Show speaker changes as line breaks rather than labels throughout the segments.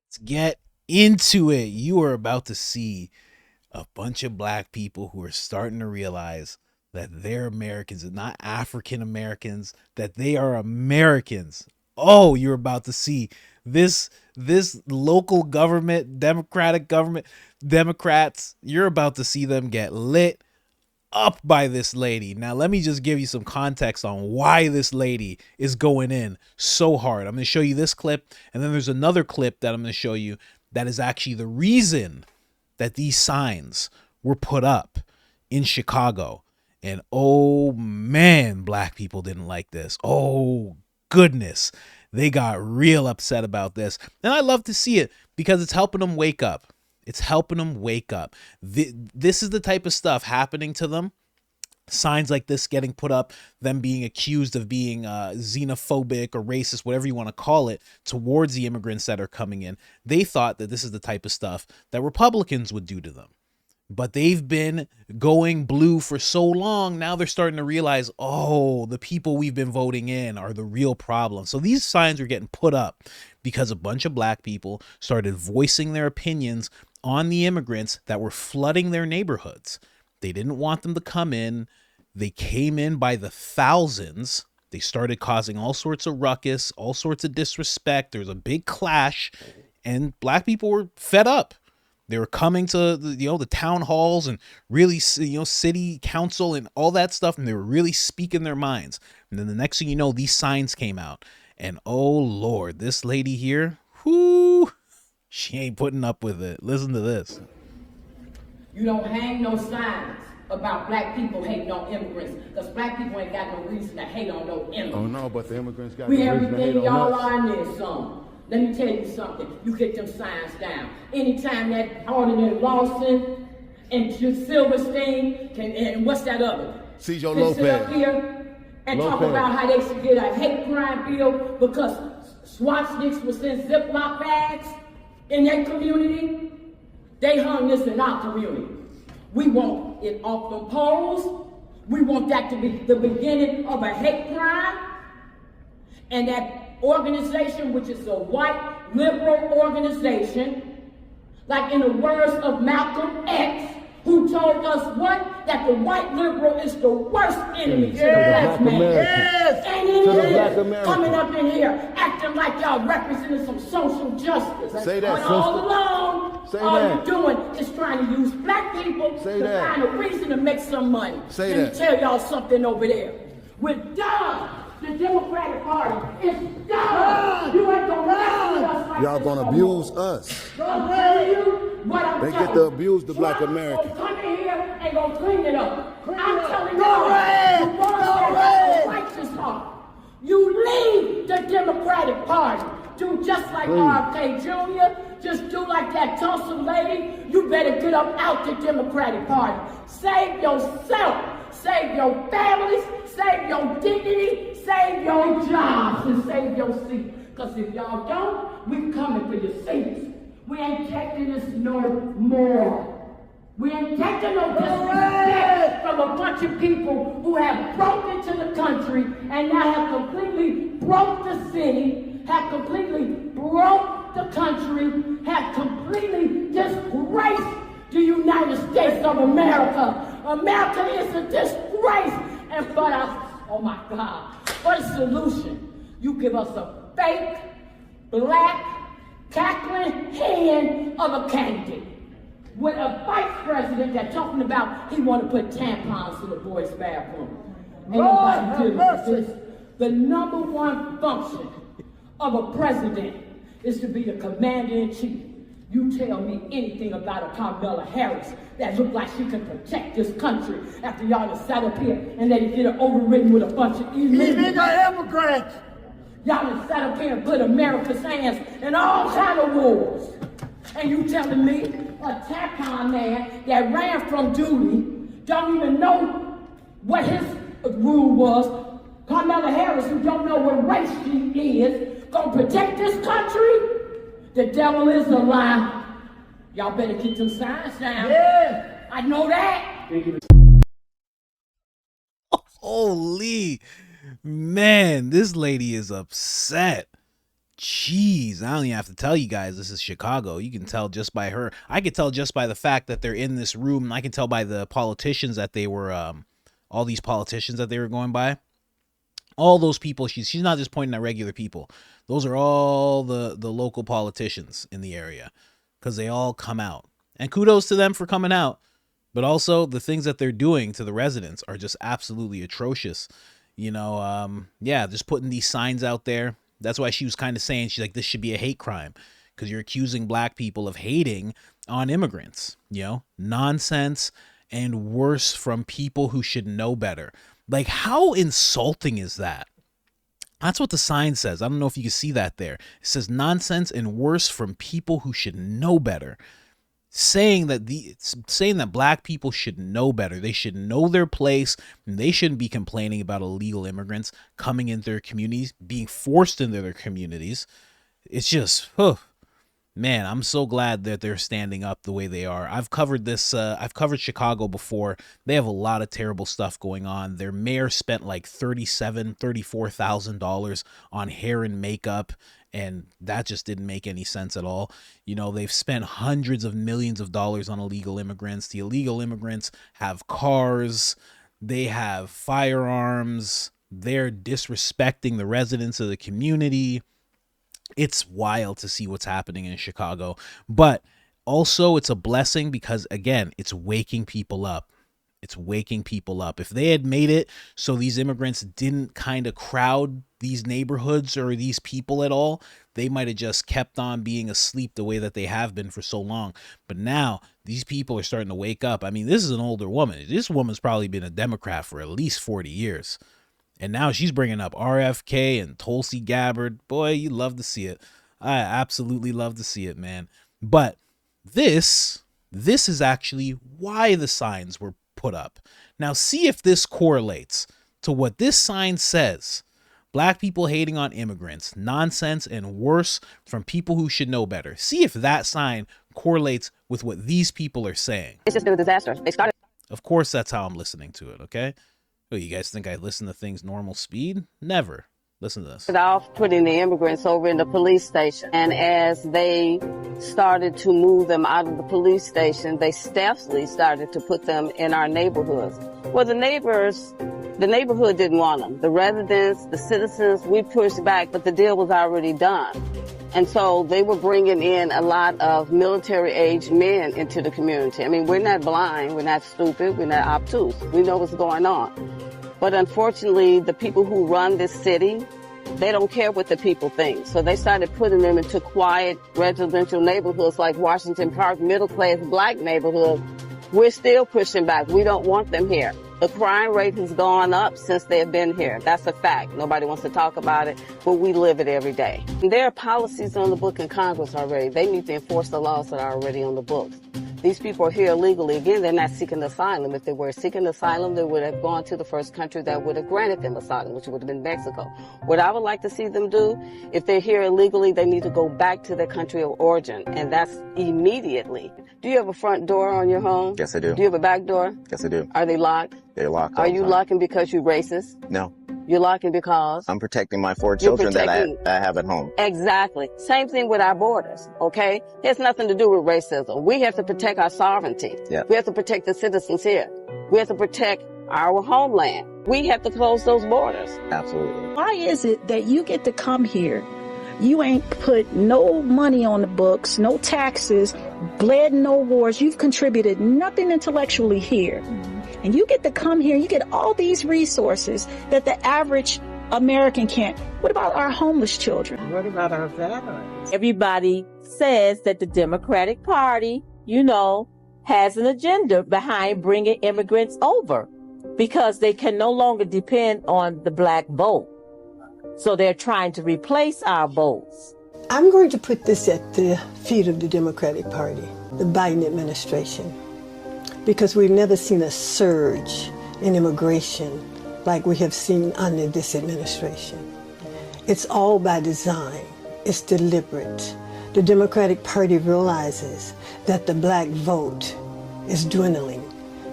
Let's get into it. You are about to see a bunch of black people who are starting to realize that they're Americans and not African Americans, that they are Americans. Oh, you're about to see this local government, democratic government, Democrats, you're about to see them get lit up by this lady. Now, let me just give you some context on why this lady is going in so hard. I'm going to show you this clip, and then there's another clip that I'm going to show you that is actually the reason that these signs were put up in Chicago. And oh man, black people didn't like this. Oh goodness. They got real upset about this. And I love to see it because it's helping them wake up. It's helping them wake up. This is the type of stuff happening to them. Signs like this getting put up, them being accused of being xenophobic or racist, whatever you want to call it, towards the immigrants that are coming in. They thought that this is the type of stuff that Republicans would do to them. But they've been going blue for so long. Now they're starting to realize, oh, the people we've been voting in are the real problem. So these signs are getting put up because a bunch of black people started voicing their opinions on the immigrants that were flooding their neighborhoods. They didn't want them to come in. They came in by the thousands. They started causing all sorts of ruckus, all sorts of disrespect. There was a big clash, and black people were fed up. They were coming to the town halls and really, city council and all that stuff, and they were really speaking their minds. And then the next thing you know, these signs came out, and oh Lord, this lady here, whoo, she ain't putting up with it. Listen to this.
You don't hang no signs about black people hating on immigrants, because black people ain't got no reason to hate on no immigrants.
Oh no, but the immigrants got
we
no reason to hate
everything
on
y'all
us.
are in there, son. Let me tell you something. You get them signs down. Anytime that Alden Lawson and Silverstein and what's that other?
Cesar
can sit up
Lopez.
here and talk
Lopez.
about how they should get a hate crime bill because swastikas was in Ziploc bags in their community. They hung this in our community. We want it off them poles. We want that to be the beginning of a hate crime. And that organization, which is a white liberal organization, like in the words of Malcolm X, who told us what? That the white liberal is the worst enemy to the black man.
Yes.
And it is coming up in here acting like y'all representing some social justice.
Say that,
but all
sister.
along,
Say
all
that.
you're doing is trying to use black people
Say
to
that.
find a reason to make some money.
Say
Let
that.
me tell y'all something over there. We're done. The Democratic Party is done. You ain't gonna mess with us like
Y'all
this
gonna
no
abuse
more.
us.
I'm telling you what I'm
They
telling
get to
you.
abuse the black
Trump
American.
gonna come in here and gonna clean it up. I'm telling you,
Go ahead.
the ones that have a righteous heart. You leave the Democratic Party. Do just like RFK Jr. Just do like that Tulsa lady. You better get up out the Democratic Party. Save yourself. Save your families. Save your dignity. Save your jobs. And save your seat. Because if y'all don't, we coming for your seats. We ain't taking this no more. We ain't taking no disrespect from a bunch of people who have broke into the country and now have completely broke the city, have completely broke the country, have completely disgraced the United States of America. America is a disgrace. And for us, oh my God, for the solution, you give us a fake, black, cackling hand of a candidate. With a vice president that's talking about he want to put tampons in the boys' bathroom. Ain't nobody dealing with this. The number one function of a president is to be the commander-in-chief. You tell me anything about a Kamala Harris that look like she can protect this country after y'all have sat up here and let it get overridden with a bunch of illegal immigrants. Y'all have sat up here and put America's hands in all kind of wars. And you telling me a tampon man that ran from duty don't even know what his rule was. Kamala Harris, who don't know what race she is, gonna protect this country? The devil is a lie. Y'all better get them signs down. Yeah, I know that.
Holy man, this lady is upset. Jeez, I don't even have to tell you guys this is Chicago. You can tell just by her. I could tell just by the fact that they're in this room. And I can tell by the politicians that they were, all these politicians that they were going by. All those people, she's not just pointing at regular people. Those are all the local politicians in the area, because they all come out. And kudos to them for coming out. But also the things that they're doing to the residents are just absolutely atrocious. You know, yeah, just putting these signs out there. That's why she was kind of saying, she's like, this should be a hate crime, because you're accusing black people of hating on immigrants. You know, nonsense, and worse from people who should know better. Like, how insulting is that? That's what the sign says. I don't know if you can see that there. It says nonsense and worse from people who should know better. Saying that black people should know better. They should know their place, and they shouldn't be complaining about illegal immigrants coming into their communities, being forced into their communities. It's just, man, I'm so glad that they're standing up the way they are. I've covered this. I've covered Chicago before. They have a lot of terrible stuff going on. Their mayor spent like $34,000 on hair and makeup, and that just didn't make any sense at all. You know, they've spent hundreds of millions of dollars on illegal immigrants. The illegal immigrants have cars. They have firearms. They're disrespecting the residents of the community. It's wild to see what's happening in Chicago, but also it's a blessing because, again, it's waking people up. It's waking people up. If they had made it so these immigrants didn't kind of crowd these neighborhoods or these people at all, they might have just kept on being asleep the way that they have been for so long. But now these people are starting to wake up. I mean, this is an older woman. This woman's probably been a Democrat for at least 40 years. And now she's bringing up RFK and Tulsi Gabbard. Boy, you love to see it. I absolutely love to see it, man. But this is actually why the signs were put up. Now, see if this correlates to what this sign says. Black people hating on immigrants, nonsense and worse from people who should know better. See if that sign correlates with what these people are saying.
It's just a disaster. They started.
Of course, that's how I'm listening to it, okay? Oh, you guys think I listen to things normal speed? Never. Listen to this.
Off putting the immigrants over in the police station. And as they started to move them out of the police station, they stealthily started to put them in our neighborhoods. Well, the neighborhood didn't want them. The residents, the citizens, we pushed back, but the deal was already done. And so they were bringing in a lot of military-aged men into the community. I mean, we're not blind, we're not stupid, we're not obtuse. We know what's going on. But unfortunately, the people who run this city, they don't care what the people think. So they started putting them into quiet residential neighborhoods like Washington Park, middle-class black neighborhoods. We're still pushing back. We don't want them here. The crime rate has gone up since they've been here. That's a fact. Nobody wants to talk about it, but we live it every day. And there are policies on the book in Congress already. They need to enforce the laws that are already on the books. These people are here illegally. Again, they're not seeking asylum. If they were seeking asylum, they would have gone to the first country that would have granted them asylum, which would have been Mexico. What I would like to see them do, if they're here illegally, they need to go back to their country of origin, and that's immediately. Do you have a front door on your home?
Yes, I do.
Do you have a back door?
Yes, I do.
Are they locked?
They're locked.
Are you locking because you're racist?
No.
You're locking because?
I'm protecting my 4 children that I have at home.
Exactly. Same thing with our borders, okay? It has nothing to do with racism. We have to protect our sovereignty.
Yeah.
We have to protect the citizens here. We have to protect our homeland. We have to close those borders.
Absolutely.
Why is it that you get to come here? You ain't put no money on the books, no taxes, bled no wars. You've contributed nothing intellectually here. And you get to come here, you get all these resources that the average American can't. What about our homeless children?
What about our veterans?
Everybody says that the Democratic Party, has an agenda behind bringing immigrants over because they can no longer depend on the black vote. So they're trying to replace our votes.
I'm going to put this at the feet of the Democratic Party, the Biden administration, because we've never seen a surge in immigration like we have seen under this administration. It's all by design. It's deliberate. The Democratic Party realizes that the black vote is dwindling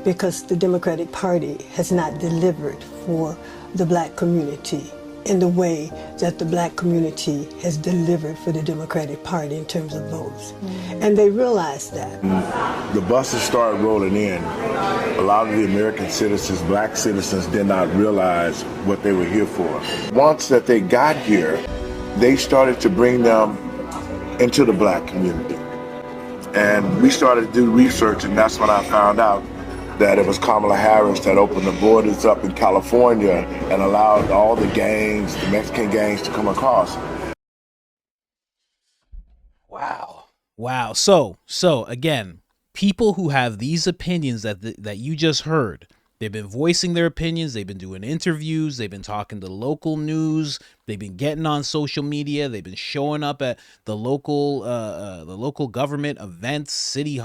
because the Democratic Party has not delivered for the black community in the way that the black community has delivered for the Democratic Party in terms of votes. And they realized that.
The buses started rolling in. A lot of the American citizens, black citizens, did not realize what they were here for. Once that they got here, they started to bring them into the black community. And we started to do research, and that's when I found out that it was Kamala Harris that opened the borders up in California and allowed all the gangs, the Mexican gangs, to come across.
Wow. So again, people who have these opinions that you just heard, they've been voicing their opinions, they've been doing interviews, they've been talking to local news, they've been getting on social media, they've been showing up at the local government events, city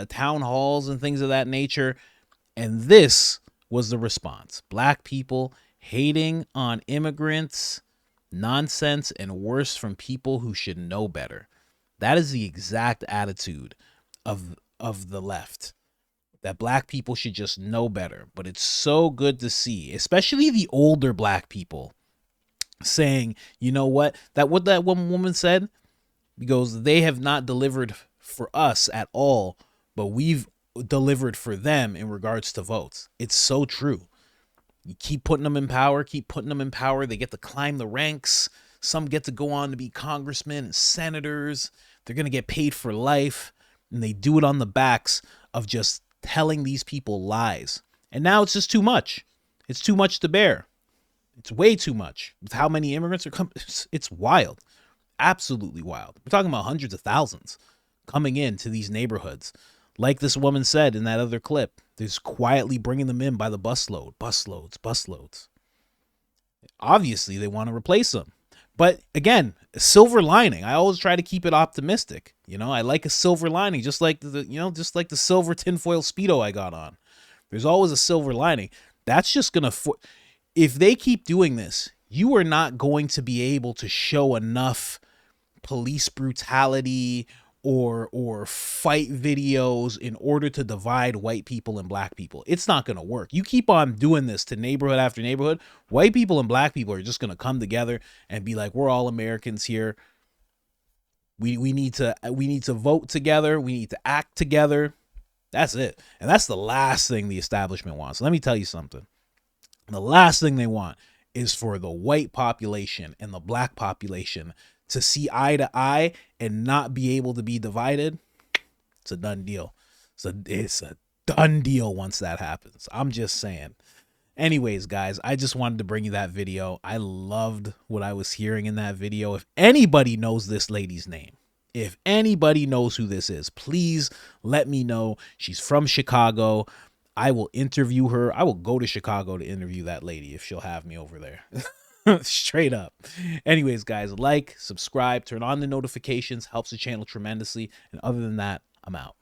town halls and things of that nature. And this was the response. Black people hating on immigrants, nonsense, and worse from people who should know better. That is the exact attitude of the left, that black people should just know better. But it's so good to see, especially the older black people, saying, you know what that one woman said, because they have not delivered for us at all, but we've delivered for them in regards to votes. It's so true. You keep putting them in power, they get to climb the ranks. Some get to go on to be congressmen and senators. They're going to get paid for life, and they do it on the backs of just telling these people lies. And now it's just too much. It's too much to bear. It's way too much. With how many immigrants are coming, it's wild. Absolutely wild. We're talking about hundreds of thousands coming into these neighborhoods. Like this woman said in that other clip, they're just quietly bringing them in by the busloads. Obviously, they want to replace them. But again, a silver lining. I always try to keep it optimistic. You know, I like a silver lining, just like the silver tinfoil Speedo I got on. There's always a silver lining. That's just going to, if they keep doing this, you are not going to be able to show enough police brutality or fight videos in order to divide white people and black people. It's not going to work. You keep on doing this to neighborhood after neighborhood, white people and black people are just going to come together and be like, we're all Americans here. We need to vote together. We need to act together. That's it. And that's the last thing the establishment wants. Let me tell you something. The last thing they want is for the white population and the black population to see eye to eye and not be able to be divided. It's a done deal. It's a done deal once that happens. I'm just saying. Anyways, guys, I just wanted to bring you that video. I loved what I was hearing in that video. If anybody knows this lady's name, if anybody knows who this is, please let me know. She's from Chicago. I will interview her. I will go to Chicago to interview that lady if she'll have me over there. Straight up. Anyways, guys, like, subscribe, turn on the notifications, helps the channel tremendously. And other than that, I'm out.